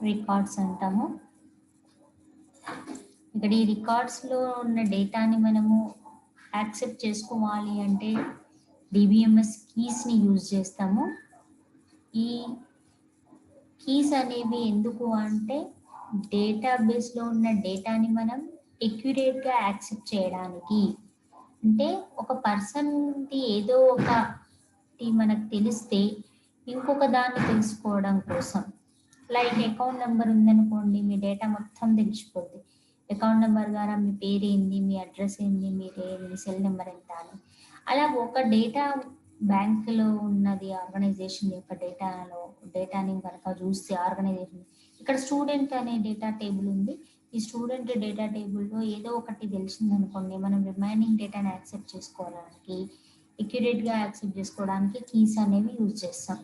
Records అంటాము. ఇక్కడ ఈ రికార్డ్స్లో ఉన్న డేటాని మనము యాక్సెప్ట్ చేసుకోవాలి అంటే డిబిఎంఎస్ కీస్ని యూజ్ చేస్తాము. ఈ కీస్ అనేవి ఎందుకు అంటే డేటాబేస్లో ఉన్న డేటాని మనం ఎక్యురేట్గా యాక్సెప్ట్ చేయడానికి, అంటే ఒక పర్సన్ది ఏదో ఒకటి మనకు తెలిస్తే ఇంకొక దాన్ని తెలుసుకోవడం కోసం. లైక్ అకౌంట్ నెంబర్ ఉందనుకోండి, మీ డేటా మొత్తం తెలిసిపోద్ది. అకౌంట్ నెంబర్ ద్వారా మీ పేరు ఏంది, మీ అడ్రస్ ఏంది, మీ సెల్ నెంబర్ ఎంత అని. అలా ఒక డేటా బ్యాంకులో ఉన్నది ఆర్గనైజేషన్ యొక్క డేటాని కనుక చూస్తే ఆర్గనైజేషన్, ఇక్కడ స్టూడెంట్ అనే డేటా టేబుల్ ఉంది. ఈ స్టూడెంట్ డేటా టేబుల్లో ఏదో ఒకటి తెలిసిందనుకోండి, మనం రిమైనింగ్ డేటాని యాక్సెప్ట్ చేసుకోవడానికి, ఎక్యురేట్గా యాక్సెప్ట్ చేసుకోవడానికి కీస్ అనేవి యూజ్ చేస్తాం.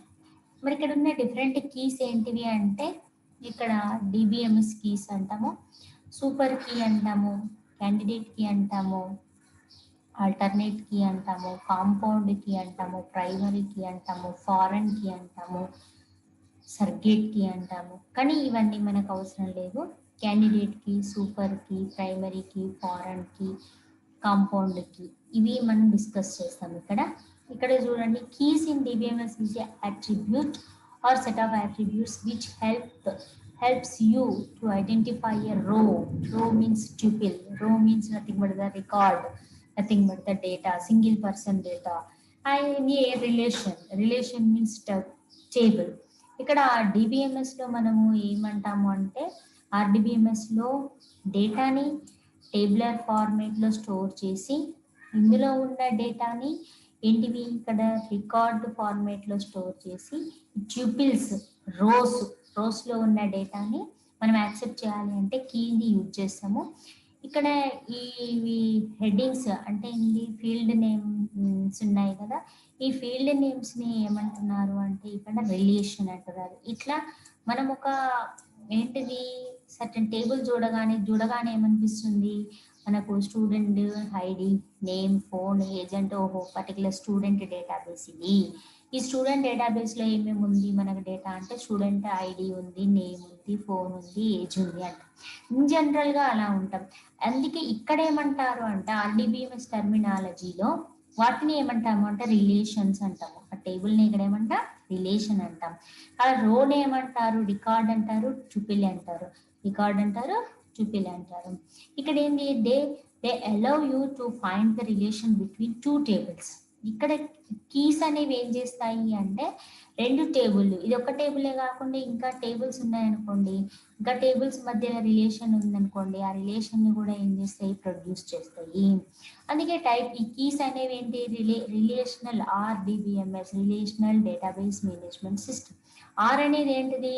మరి ఇక్కడ ఉన్న డిఫరెంట్ కీస్ ఏంటివి అంటే, ఇక్కడ డిబిఎంఎస్ కీస్ అంటాము, సూపర్ కీ అంటాము, క్యాండిడేట్ కీ అంటాము, ఆల్టర్నేట్ కీ అంటాము, కాంపౌండ్ కీ అంటాము, ప్రైమరీ కీ అంటాము, ఫారెన్ కీ అంటాము, సర్గేట్ కీ అంటాము. కానీ ఇవన్నీ మనకు అవసరం లేదు. Candidate key, super key, primary key, foreign key, compound key, ఇవి మనం డిస్కస్ చేస్తాం. ఇక్కడ చూడండి, keys in DBMS is a attribute or set of attributes which helps you to identify a row. Row means tuple. Row means nothing but the record, nothing but the data, single person data. And a relation means table. ఇక్కడ డిబిఎంఎస్లో మనము ఏమంటాము అంటే, ఆర్డిబిఎంఎస్లో డేటాని tabular ఫార్మేట్లో store చేసి, ఇందులో ఉన్న డేటాని ఏంటివి ఇక్కడ రికార్డ్ ఫార్మేట్లో స్టోర్ చేసి, ట్యూపిల్స్ రోస్లో ఉన్న డేటాని మనం యాక్సెప్ట్ చేయాలి అంటే కీని యూజ్ చేస్తాము. ఇక్కడ ఈ హెడ్డింగ్స్ అంటే ఇది ఫీల్డ్ నేమ్స్ ఉన్నాయి కదా, ఈ ఫీల్డ్ నేమ్స్ని ఏమంటున్నారు అంటే ఇక్కడ రిలేషన్ అంటున్నారు. ఇట్లా మనం ఒక ఏంటిది సర్టన్ టేబుల్ చూడగానే ఏమనిపిస్తుంది మనకు, student ID, name, phone, agent, ఓహో పర్టికులర్ స్టూడెంట్ డేటాబేస్ ఇది. ఈ స్టూడెంట్ డేటాబేస్లో ఏమేమి ఉంది మనకు డేటా అంటే, స్టూడెంట్ ఐడి ఉంది, నేమ్ ఉంది, ఫోన్ ఉంది, ఏజ్ ఉంది అంట. ఇన్ జనరల్గా అలా ఉంటాం. అందుకే ఇక్కడ ఏమంటారు అంటే ఆర్డిబిఎంఎస్ టర్మినాలజీలో వాటిని ఏమంటాము అంటే రిలేషన్స్ అంటాము. ఆ టేబుల్ని ఇక్కడ ఏమంటా రిలేషన్ అంటాం. ఆ రోని ఏమంటారు రికార్డ్ అంటారు, ట్యూపిల్ అంటారు. రికార్డ్ అంటారు, ట్యూపిల్ అంటారు. ఇక్కడ ఏంటి, they allow you to find the relation between two tables. ఇక్కడ కీస్ అనేవి ఏం చేస్తాయి అంటే, రెండు టేబుల్, ఇది ఒక టేబులే కాకుండా ఇంకా టేబుల్స్ ఉన్నాయనుకోండి, ఇంకా టేబుల్స్ మధ్య రిలేషన్ ఉందనుకోండి, ఆ రిలేషన్ని కూడా ఏం చేస్తాయి, ప్రొడ్యూస్ చేస్తాయి. అందుకే ఈ కీస్ అనేవి ఏంటి, relational RDBMS, relational database management system. R అనేది ఏంటిది,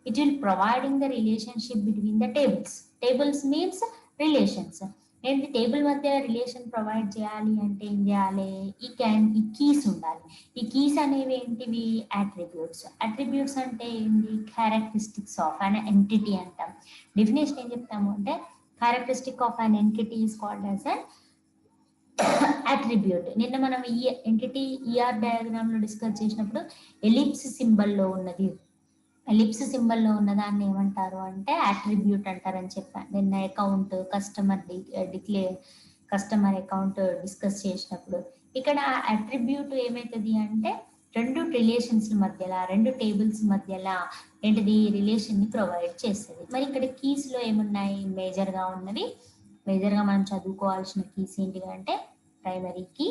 it will providing the relationship between the tables. Tables means relations. ఏంటి, టేబుల్ మధ్య రిలేషన్ ప్రొవైడ్ చేయాలి అంటే ఏం చేయాలి, ఈ కీస్ ఉండాలి. ఈ కీస్ అనేవి ఏంటివి, అట్రిబ్యూట్స్. అట్రిబ్యూట్స్ అంటే ఏంటి, క్యారెక్టరిస్టిక్స్ ఆఫ్ అన్ ఎంటిటీ అంటాం. డెఫినేషన్ ఏం చెప్తాము అంటే, characteristic of an entity is called as an attribute. నిన్న మనం ఈ ఎంటిటీ ఈఆర్ డయాగ్రామ్ లో డిస్కస్ చేసినప్పుడు ఎలిప్స్ సింబల్లో ఉన్న దాన్ని ఏమంటారు అంటే అట్రిబ్యూట్ అంటారని చెప్పాను నిన్న. అకౌంట్, కస్టమర్ అకౌంట్ డిస్కస్ చేసినప్పుడు ఇక్కడ అట్రిబ్యూట్ ఏమవుతుంది అంటే, రెండు రిలేషన్స్ మధ్యలో, రెండు టేబుల్స్ మధ్యలో ఏంటిది రిలేషన్ని ప్రొవైడ్ చేస్తుంది. మరి ఇక్కడ కీస్లో ఏమున్నాయి, మేజర్గా మనం చదువుకోవాల్సిన కీస్ ఏంటివి అంటే, primary key,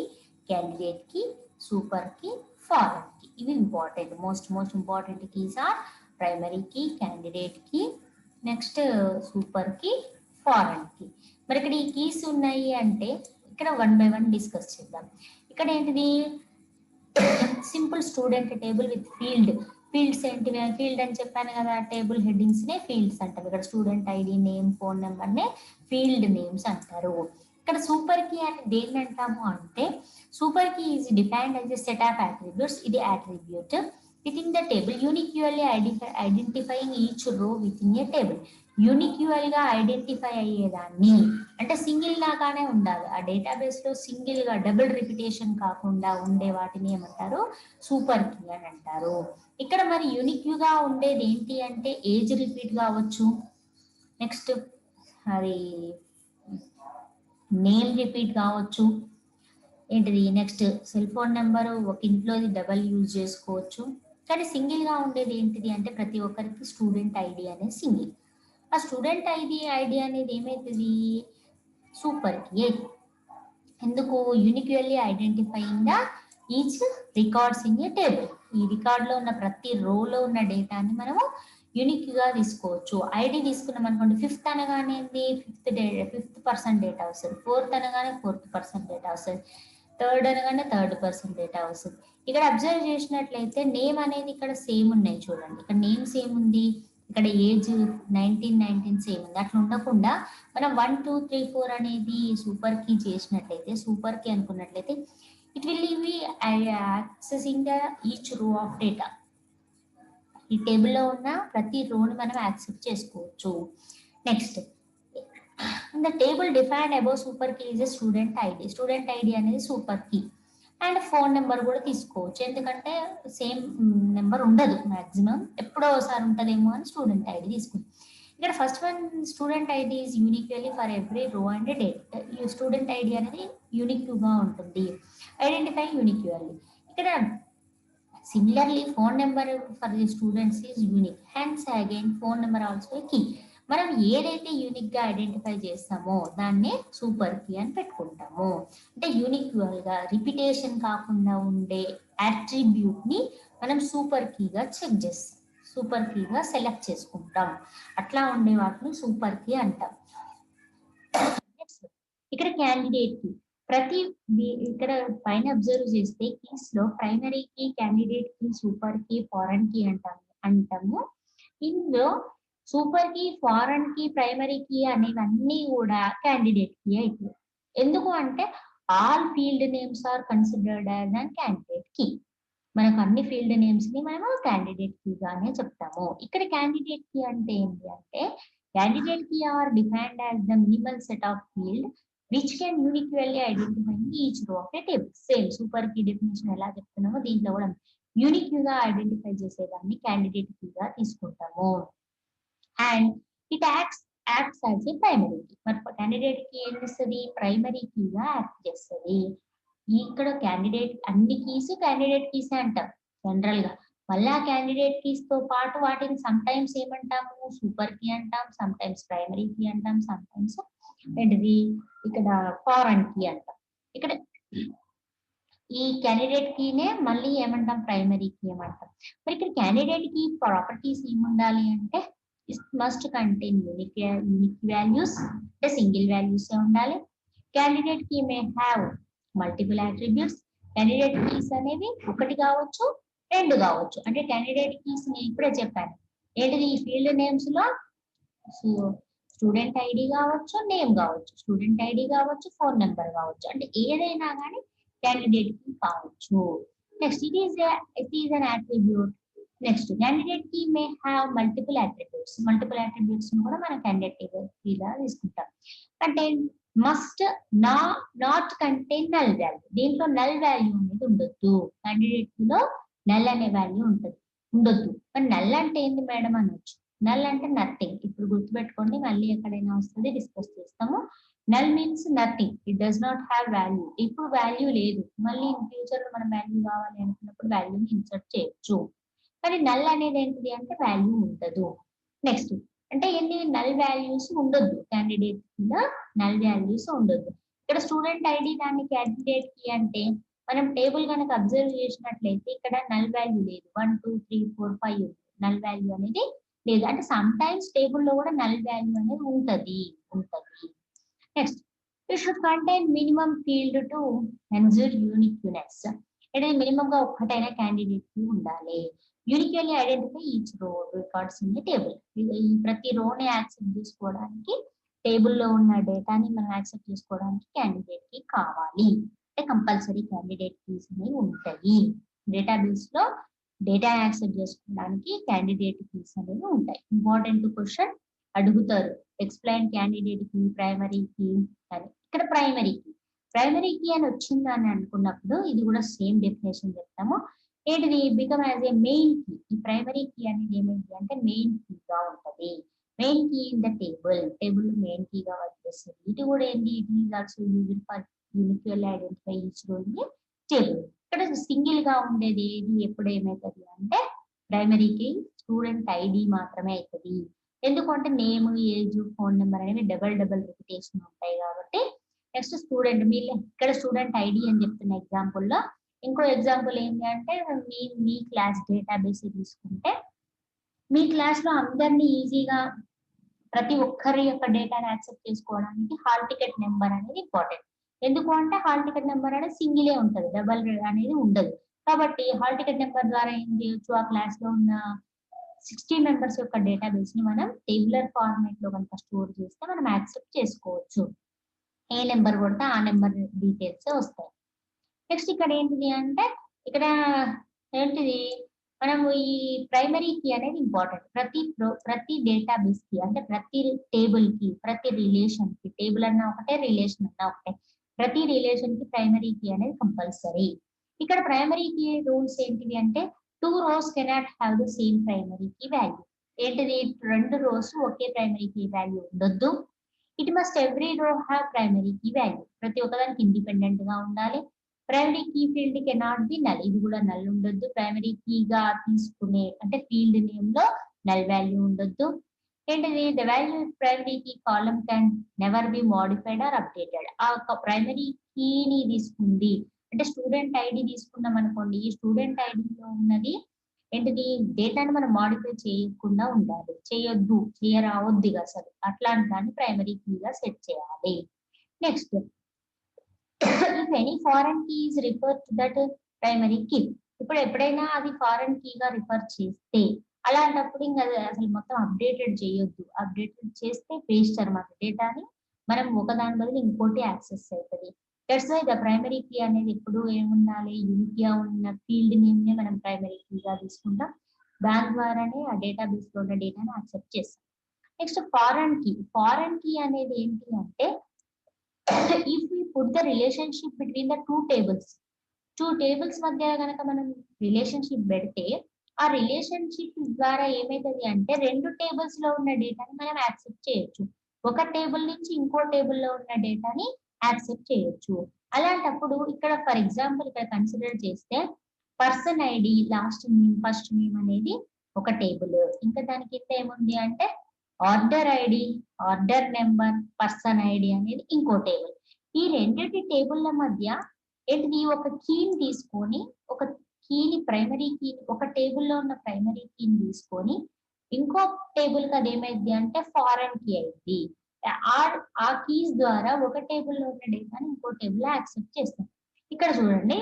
candidate key, super key, foreign key. ఇవి important, most important keys are primary key, candidate key, next super key, foreign key. మరి ఇక్కడ ఈ కీస్ ఉన్నాయి అంటే ఇక్కడ 1 by 1 డిస్కస్ చేద్దాం. ఇక్కడ ఏంటిది, simple student table with fields ఏంటివి, ఫీల్డ్ అని చెప్పాను కదా, టేబుల్ హెడ్డింగ్స్ నే ఫీల్డ్స్ అంటారు. ఇక్కడ student ID, name, phone number నే ఫీల్డ్ నేమ్స్ అంటారు. ఇక్కడ సూపర్ కీ అని దేన్ని అంటాము అంటే, super key is defined as a set of attributes. ఇది attribute within the table, uniquely identifying each row within a table. యూనిక్యువల్ గా ఐడెంటిఫై అయ్యేదాన్ని, అంటే సింగిల్ లాగానే ఉండాలి ఆ డేటాబేస్ లో, సింగిల్ గా డబుల్ రిపిటేషన్ కాకుండా ఉండే వాటిని ఏమంటారు, సూపర్ కీ అని అంటారు. ఇక్కడ మరి యూనిక్ గా ఉండేది ఏంటి అంటే ఏజ్ రిపీట్ కావచ్చు, నెక్స్ట్ అది నేమ్ రిపీట్ కావచ్చు, ఏంటిది నెక్స్ట్ సెల్ ఫోన్ నెంబర్ ఒక ఇంట్లోది డబల్ యూజ్ చేసుకోవచ్చు. కానీ సింగిల్ గా ఉండేది ఏంటిది అంటే ప్రతి ఒక్కరికి స్టూడెంట్ ఐడి అనేది సింగిల్. ఆ స్టూడెంట్ ఐడి అనేది ఏమవుతుంది, సూపర్ కీ. ఎందుకు, uniquely identifying the each records in a table. ఈ రికార్డ్ లో ఉన్న ప్రతి రోలో ఉన్న డేటాని మనము యూనిక్ గా తీసుకోవచ్చు. ఐడి తీసుకున్నాం అనుకోండి, ఫిఫ్త్ అనగానే ఫిఫ్త్ పర్సన్ డేటా వస్తుంది, ఫోర్త్ అనగానే ఫోర్త్ పర్సన్ డేటా వస్తుంది, థర్డ్ అనగానే థర్డ్ పర్సన్ డేటా వస్తుంది. ఇక్కడ అబ్జర్వ్ చేసినట్లయితే నేమ్ అనేది ఇక్కడ సేమ్ ఉన్నాయి చూడండి, ఇక్కడ నేమ్ సేమ్ ఉంది, ఇక్కడ ఏజ్ 19 సేమ్ ఉంది. అట్లా ఉండకుండా మనం 1 2 3 4 అనేది సూపర్ కీ చేసినట్లయితే, సూపర్ కీ అనుకున్నట్లయితే it will be accessing the each row of data. ఈ టేబుల్లో ఉన్న ప్రతి రోని మనం యాక్సెప్ట్ చేసుకోవచ్చు. Next the table defined above super key is student ID. Student ID అనేది super key. And phone number కూడా తీసుకోవచ్చు, ఎందుకంటే సేమ్ నెంబర్ ఉండదు, మాక్సిమం ఎప్పుడో ఒకసారి ఉంటుందేమో అని స్టూడెంట్ ఐడి తీసుకుంటాం. ఇక్కడ first one student ID is uniquely for every row and date. ఈ స్టూడెంట్ ఐడి అనేది యూనిక్గా ఉంటుంది, ఐడెంటిఫై యూనిక్వల్లీ. ఇక్కడ similarly phone number for the students is unique, hence again phone number also key. మనం ఏదైతే unique గా ఐడెంటిఫై చేస్తామో దాన్ని సూపర్ కీ అని పెట్టుకుంటాము. అంటే యూనిక్వల్ గా రిపిటేషన్ కాకుండా ఉండే అట్రిబ్యూట్ ని మనం సూపర్ కీగా చెక్ చేస్తాం, సూపర్ కీగా సెలెక్ట్ చేసుకుంటాం. అట్లా ఉండే వాటిని సూపర్ కీ అంటాం. ఇక్కడ క్యాండిడేట్ కీ, ప్రతి ఇక్కడ పైన అబ్జర్వ్ చేస్తే కీస్ లో primary key, candidate key, super key, foreign key అంటాము. ఇందులో super key, foreign key, primary key అనేవన్నీ కూడా క్యాండిడేట్ కీ అవుతుంది. ఎందుకు అంటే all field names are considered as an candidate key. మనకు అన్ని ఫీల్డ్ నేమ్స్ ని మనము క్యాండిడేట్ కీ గానే చెప్తాము. ఇక్కడ క్యాండిడేట్ కీ అంటే ఏంటి అంటే candidate key are defined as the minimal set of field which can uniquely identify each row of a table. Same super key definition ఎలా చెప్తున్నామో దీంట్లో కూడా యూనిక్ గా ఐడెంటిఫై చేసేదాన్ని క్యాండిడేట్ కీగా తీసుకుంటాము. And it acts as a primary key. మరి candidate key ఏం చేస్తుంది, ప్రైమరీ కీగా యాక్ట్ చేస్తుంది. ఇక్కడ క్యాండిడేట్ అన్ని కీస్ క్యాండిడేట్ కీస్ అంటాం జనరల్ గా. మళ్ళా క్యాండిడేట్ కీస్ తో పాటు వాటిని సమ్ టైమ్స్ ఏమంటాము, సూపర్ కీ అంటాం, సమ్ టైమ్స్ ప్రైమరీ కీ అంటాం, సమ్ టైమ్స్ ఏంటిది ఇక్కడ ఫారెన్ కీ అంటాం. ఇక్కడ ఈ క్యాండిడేట్ కీనే మళ్ళీ ఏమంటాం, ప్రైమరీ కీ ఏమంటాం. మరి ఇక్కడ క్యాండిడేట్ కీ ప్రాపర్టీస్ ఏముండాలి అంటే మస్ట్ కంటైన్ యూనిక్ వాల్యూస్, అంటే సింగిల్ వాల్యూస్ ఉండాలి. Candidate key may have multiple attributes. Candidate keys అనేవి ఒకటి కావచ్చు, రెండు కావచ్చు. అంటే క్యాండిడేట్ కీస్ నేను ఇప్పుడే చెప్పాను ఏంటిది, ఈ ఫీల్డ్ నేమ్స్ లో స్టూడెంట్ ఐడి కావచ్చు, నేమ్ కావచ్చు, స్టూడెంట్ ఐడి కావచ్చు, ఫోన్ నెంబర్ కావచ్చు, అంటే ఏదైనా కానీ క్యాండిడేట్ కీ కావచ్చు. Next it is an attribute. Next candidate key may have multiple attributes. Multiple attributes కూడా మనం క్యాండిడేట్ కీగా తీసుకుంటాం. అంటే must not contain null value. దీంట్లో నల్ వాల్యూ అనేది ఉండొద్దు. క్యాండిడేట్ కీలో నల్ అనే వాల్యూ ఉంటుంది, ఉండొద్దు. మరి నల్ అంటే ఏంది మేడం అనొచ్చు. నల్ అంటే నథింగ్. ఇప్పుడు గుర్తుపెట్టుకోండి, మళ్ళీ ఎక్కడైనా వస్తుంది డిస్కస్ చేస్తాము. Null means nothing, it does not have value. ఇప్పుడు వాల్యూ లేదు, మళ్ళీ ఇన్ ఫ్యూచర్ లో మనం వాల్యూ కావాలి అనుకున్నప్పుడు వాల్యూని ఇన్సర్ట్ చేయొచ్చు. కానీ నల్ అనేది ఏంటిది అంటే వాల్యూ ఉండదు. నెక్స్ట్ అంటే ఎన్ని నల్ వాల్యూస్ ఉండొద్దు, క్యాండిడేట్ కీలో నల్ వాల్యూస్ ఉండొద్దు. ఇక్కడ స్టూడెంట్ ఐడి దాన్ని క్యాండిడేట్ కీ అంటే మనం టేబుల్ కనుక అబ్జర్వ్ చేసినట్లయితే ఇక్కడ నల్ వాల్యూ లేదు, 1 2 3 4 5 నల్ వాల్యూ అనేది లేదు. అంటే సమ్ టైమ్స్ టేబుల్ లో కూడా నల్ వాల్యూ అనేది ఉంటది. Next it should contain minimum field to ensure uniqueness. అంటే మినిమం గా ఒక్కటైనా క్యాండిడేట్ కి ఉండాలి. Uniquely identify each row records in table. ఈ ప్రతి రోని యాక్సెప్ట్ చేసుకోవడానికి, టేబుల్లో ఉన్న డేటాని మనం యాక్సెప్ట్ చేసుకోవడానికి క్యాండిడేట్ కి కావాలి. అంటే కంపల్సరీ క్యాండిడేట్ కీస్ అనేవి ఉంటాయి. డేటాబేస్ లో డేటా యాక్సెప్ట్ చేసుకోవడానికి క్యాండిడేట్ కీస్ అనేవి ఉంటాయి. Important question. అడుగుతారు. Explain candidate key, primary key అని. ఇక్కడ ప్రైమరీ కీ అని వచ్చిందని అనుకున్నప్పుడు ఇది కూడా సేమ్ డెఫినేషన్ చెప్తాము. ఏంటిది? Become as a main key. ఈ ప్రైమరీ కీ అనేది ఏమైంది అంటే మెయిన్ కీగా ఉంటది. Main key in the table main కీగా వర్క్ చేస్తుంది. ఇది కూడా ఏంటి? It is also used for uniquely identify each row in table. ఇక్కడ సింగిల్ గా ఉండేది ఏది ఎప్పుడు ఏమవుతుంది అంటే ప్రైమరీ కీ స్టూడెంట్ ఐడి మాత్రమే అవుతుంది. ఎందుకంటే నేమ్, ఏజ్, ఫోన్ నెంబర్ అనేవి డబల్ రిపిటేషన్ ఉంటాయి కాబట్టి. నెక్స్ట్ స్టూడెంట్, మీరు ఇక్కడ స్టూడెంట్ ఐడి అని చెప్తున్న ఎగ్జాంపుల్లో ఇంకో ఎగ్జాంపుల్ ఏంటి అంటే మీ క్లాస్ డేటాబేస్ తీసుకుంటే మీ క్లాస్ లో అందరినీ ఈజీగా ప్రతి ఒక్కరి యొక్క డేటాను యాక్సెప్ట్ చేసుకోవడానికి హాల్ టికెట్ నెంబర్ అనేది ఇంపార్టెంట్. ఎందుకు అంటే హాల్ టికెట్ నెంబర్ అనేది సింగిలే ఉంటుంది, డబల్ అనేది ఉండదు. కాబట్టి హాల్ టికెట్ నెంబర్ ద్వారా ఏం చేయొచ్చు? ఆ క్లాస్ లో ఉన్న 60 మెంబర్స్ యొక్క డేటాబేస్ ని మనం టేబులర్ ఫార్మాట్ లో కనుక స్టోర్ చేస్తే మనం యాక్సెప్ట్ చేసుకోవచ్చు. ఏ నెంబర్ కొడితే ఆ నెంబర్ డీటెయిల్స్ వస్తాయి. నెక్స్ట్ ఇక్కడ ఏంటిది అంటే ఇక్కడ ఏంటిది మనము ఈ ప్రైమరీ కీ అనేది ఇంపార్టెంట్. ప్రతి డేటాబేస్ కి అంటే ప్రతి టేబుల్ కి, ప్రతి రిలేషన్ కి, టేబుల్ అన్నా ఒకటే, రిలేషన్ అన్నా ఒకటే, ప్రతి రిలేషన్ కి ప్రైమరీ కీ అనేది కంపల్సరీ. ఇక్కడ ప్రైమరీ కీ రూల్స్ ఏంటివి అంటే 2 rows cannot have the same primary key value. ఏంటిది? 2 rows ఒకే ప్రైమరీ కీ వాల్యూ ఉండొద్దు. It must every row have primary key value. ప్రతి ఒక్కదానికి ఇండిపెండెంట్ గా ఉండాలి. Primary key field cannot be null. ఇది కూడా నల్ ఉండొద్దు. ప్రైమరీ కీగా తీసుకునే అంటే ఫీల్డ్ నేమ్ లో నల్ వాల్యూ ఉండొద్దు. ఏంటిది? The value primary key column can never be modified or updated. ఆ ప్రైమరీ కీని తీసుకుంది అంటే స్టూడెంట్ ఐడి తీసుకున్నాం అనుకోండి, ఈ స్టూడెంట్ ఐడిలో ఉన్నది ఏంటిది? డేటాను మనం మాడిఫై చేయకుండా ఉండాలి. చేయరావద్దు అసలు. అట్లాంటి దాన్ని ప్రైమరీ కీగా సెట్ చేయాలి. Next, if any foreign key is refer to that primary key. ఇప్పుడు ఎప్పుడైనా అది ఫారెన్ కీగా రిఫర్ చేస్తే అలాంటప్పుడు ఇంకా అసలు మొత్తం అప్డేటెడ్ చేయొద్దు. అప్డేటెడ్ చేస్తే వేస్ట్ అనమాట. డేటాని మనం ఒకదాని బదులు ఇంకోటి యాక్సెస్ అవుతుంది. That's why the primary key అనేది ఎప్పుడు ఏముండాలి? యూనిక్ గా ఉన్న ఫీల్డ్ నేమ్ నే మనం ప్రైమరీ కీగా తీసుకుంటాం. దాని ద్వారానే ఆ డేటాబేస్ లో ఉన్న డేటాను యాక్సెప్ట్ చేస్తాం. నెక్స్ట్ ఫారెన్ కీ అనేది ఏంటి అంటే if we put the relationship between the two tables మధ్య కనుక మనం రిలేషన్షిప్ పెడితే ఆ రిలేషన్షిప్ ద్వారా ఏమైతుంది అంటే 2 టేబుల్స్ లో ఉన్న డేటాని మనం యాక్సెప్ట్ చేయొచ్చు. ఒక టేబుల్ నుంచి ఇంకో టేబుల్ లో ఉన్న డేటాని యాక్సెప్ట్ చేయొచ్చు. అలాంటప్పుడు ఇక్కడ ఫర్ ఎగ్జాంపుల్ ఇక్కడ కన్సిడర్ చేస్తే person ID, last name, first name అనేది ఒక టేబుల్. ఇంకా దాని కింద ఏముంది అంటే order ID, order number, person ID అనేది ఇంకో టేబుల్. ఈ రెండింటి టేబుల్ల మధ్య ఏంటిది? ఒక కీని తీసుకొని, ఒక కీని ప్రైమరీ కీ, ఒక టేబుల్లో ఉన్న ప్రైమరీ కీని తీసుకొని ఇంకో టేబుల్ కి అది ఏమైంది అంటే ఫారెన్ కీ అయింది. ఆ కీస్ ద్వారా ఒక టేబుల్లో ఉన్న డేటాని ఇంకో టేబుల్ యాక్సెప్ట్ చేస్తాం. ఇక్కడ చూడండి,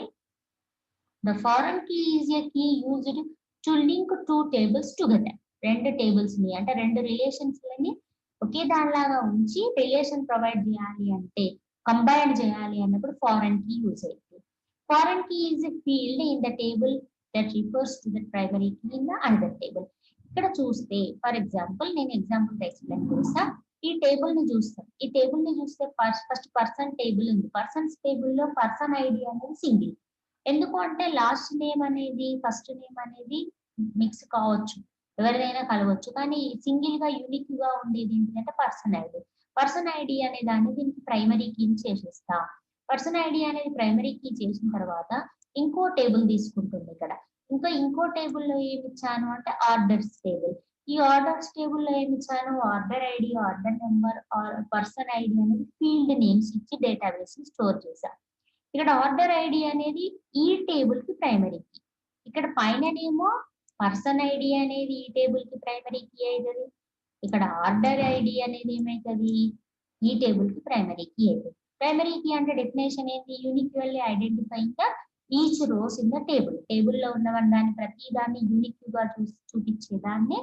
the foreign key is a key used to link 2 tables together. 2 tables ని అంటే 2 రిలేషన్స్ లని ఒకే దానిలాగా ఉంచి రిలేషన్ ప్రొవైడ్ చేయాలి అంటే, కంబైన్ చేయాలి అన్నప్పుడు ఫారెన్ కీ యూజ్ అవుతుంది. Foreign key is a field in the table that refers to the primary key in the another table. ఇక్కడ చూస్తే ఫర్ ఎగ్జాంపుల్ నేను ఎగ్జాంపుల్ ఎక్స్ప్లెయిన్ చేస్తా. ఈ టేబుల్ ని చూస్తాం. ఈ టేబుల్ ని చూస్తే ఫస్ట్ పర్సన్ టేబుల్ ఉంది. పర్సన్స్ టేబుల్ లో పర్సన్ ఐడి అనేది సింగిల్. ఎందుకు అంటే లాస్ట్ నేమ్ అనేది ఫస్ట్ నేమ్ అనేది మిక్స్ కావచ్చు, ఎవరిదైనా కలవచ్చు, కానీ సింగిల్ గా యూనిక్ గా ఉండేది ఏంటంటే పర్సన్ ఐడి. పర్సన్ ఐడి అనే దాన్ని దీనికి ప్రైమరీ కీని చేసేస్తా. పర్సన్ ఐడి అనేది ప్రైమరీ కీ చేసిన తర్వాత ఇంకో టేబుల్ తీసుకుంటుంది. ఇక్కడ ఇంకో టేబుల్లో ఏమి ఇచ్చాను అంటే ఆర్డర్స్ టేబుల్. ఈ ఆర్డర్స్ టేబుల్లో ఏమి ఇచ్చాను? Order ID, order number, person ID అనేది ఫీల్డ్ నేమ్స్ ఇచ్చి డేటాబేస్ స్టోర్ చేశాను. ఇక్కడ ఆర్డర్ ఐడి అనేది ఈ టేబుల్ కి ప్రైమరీ కీ. ఇక్కడ పైననేమో పర్సన్ ఐడి అనేది ఈ టేబుల్ కి ప్రైమరీ కీ అవుతుంది. ఇక్కడ ఆర్డర్ ఐడి అనేది ఏమవుతుంది? ఈ టేబుల్ కి ప్రైమరీ కీ అవుతుంది. ప్రైమరీ కీ అంటే డెఫినేషన్ ఏంటి? Uniquely identifying the each rows in the టేబుల్లో ఉన్న దాన్ని ప్రతి దాన్ని యూనిక్ గా చూపించే దాన్ని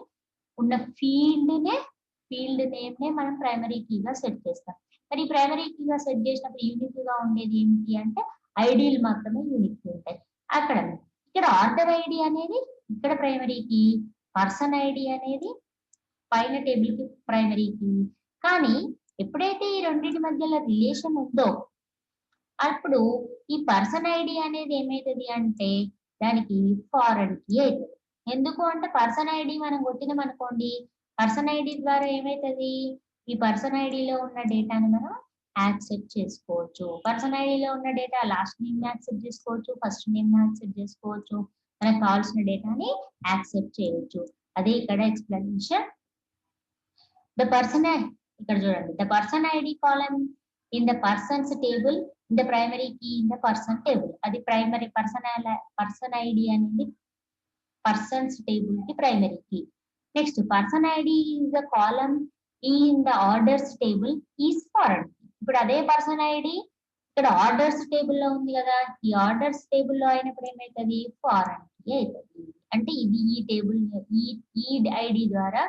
ఉన్న ఫీల్డ్ నేమ్ నే మనం ప్రైమరీ కీగా సెట్ చేస్తాం. మరి ప్రైమరీ కీగా సెట్ చేసినప్పుడు యూనిక్ గా ఉండేది ఏమిటి అంటే ఐడీలు మాత్రమే యూనిక్ ఉంటాయి. అక్కడ ఇక్కడ ఆర్డర్ ఐడి అనేది ఇక్కడ ప్రైమరీ కీ, పర్సన్ ఐడి అనేది పైన టేబుల్ కి ప్రైమరీ కీ. కానీ ఎప్పుడైతే ఈ రెండింటి మధ్యలో రిలేషన్ ఉందో అప్పుడు ఈ పర్సన్ ఐడి అనేది ఏమైతుంది అంటే దానికి ఫారెన్ కీ అవుతుంది. ఎందుకు అంటే పర్సన్ ఐడి మనం కొట్టినాం అనుకోండి, పర్సన్ ఐడి ద్వారా ఏమైతుంది, ఈ పర్సన్ ఐడిలో ఉన్న డేటాని మనం యాక్సెప్ట్ చేసుకోవచ్చు. పర్సన్ ఐడిలో ఉన్న డేటా లాస్ట్ నేమ్ యాక్సెప్ట్ చేసుకోవచ్చు, ఫస్ట్ నేమ్ యాక్సెప్ట్ చేసుకోవచ్చు, మనకు కావాల్సిన డేటాని యాక్సెప్ట్ చేయొచ్చు. అదే ఇక్కడ ఎక్స్ప్లెనేషన్. ద పర్సన్ ఇక్కడ చూడండి, the person ID column in the persons table in the primary key in the person table. అది ప్రైమరీ పర్సన్ ఐడి అనేది పర్సన్స్ టేబుల్ కి primary key. Next person ID is the column in the orders table is foreign key. ఇప్పుడు అదే person ID ఇక్కడ orders table లో ఉంది కదా, ఈ ఆర్డర్స్ టేబుల్ లో అయినప్పుడు ఏమైతుంది, ఫారెన్ కీ అవుతుంది. అంటే ఇది ఈ టేబుల్ ఈ ఐడి ద్వారా,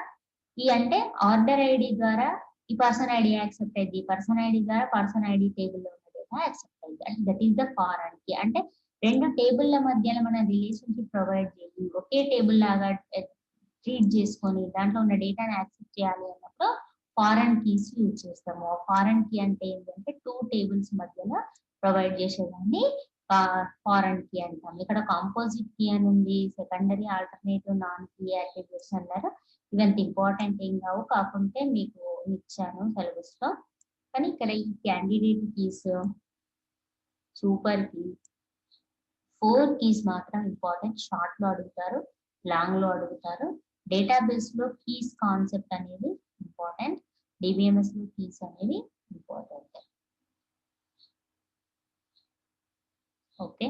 ఈ అంటే ఆర్డర్ ఐడి ద్వారా ఈ పర్సన్ ఐడి యాక్సెప్ట్ అయింది, పర్సన్ ఐడి ద్వారా పర్సన్ ఐడి టేబుల్ లో ఉన్న డేటా యాక్సెప్ట్ అయింది. అంటే that is the foreign key. అంటే రెండు టేబుల్ల మధ్యలో మన రిలేషన్షిప్ ప్రొవైడ్ చేసి ఒకే టేబుల్ లాగా ట్రీట్ చేసుకొని దాంట్లో ఉన్న డేటాని యాక్సెప్ట్ చేయాలి అన్నప్పుడు ఫారెన్ కీస్ యూజ్ చేస్తాము. ఫారెన్ కీ అంటే ఏంటంటే టూ టేబుల్స్ మధ్యలో ప్రొవైడ్ చేసేదాన్ని ఫారెన్ కీ అంటాం. ఇక్కడ కాంపోజిట్ కీ అని ఉంది, secondary alternative non key attributes అన్నారు. ఇవంత ఇంపార్టెంట్ ఏం కావు, కాకుంటే మీకు ఇచ్చాను సిలబస్ లో. కానీ ఇక్కడ ఈ candidate keys, super key, 4 keys మాత్రం ఇంపార్టెంట్. షార్ట్ లో అడుగుతారు, లాంగ్ లో అడుగుతారు. డేటాబేస్ లో కీస్ కాన్సెప్ట్ అనేది ఇంపార్టెంట్, డిబిఎంఎస్ లో కీస్ అనేది ఇంపార్టెంట్. ఓకే.